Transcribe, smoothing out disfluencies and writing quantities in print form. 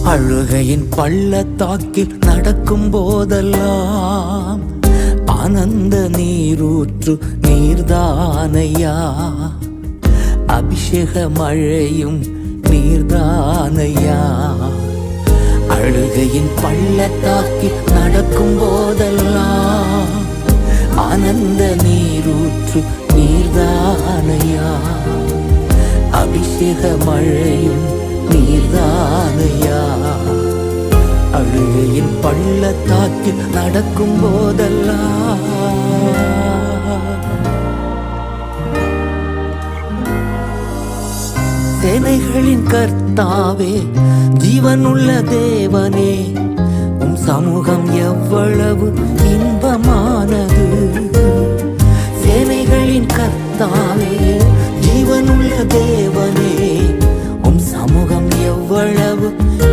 அழுகையின் பள்ளத்தாக்கில் நடக்கும் போதெல்லாம் ஆனந்த நீரூற்று நீர்தானையா. அபிஷேக மழையும் நீர்தானையா. அழுகையின் பள்ளத்தாக்கில் நடக்கும் போதெல்லாம் ஆனந்த நீரூற்று நீர்தானையா. அபிஷேக மழையும் நீர்தானையா. அழுகையின் பள்ளத்தாக்கில் நடக்கும் போதெல்லாம் சேனைகளின் கர்த்தாவே, ஜீவனுள்ள தேவனே, உம் சமூகம் எவ்வளவு இன்பமானது. சேனைகளின் கர்த்தாவே, ஜீவனுள்ள தேவனே, உம் சமூகம் எவ்வளவு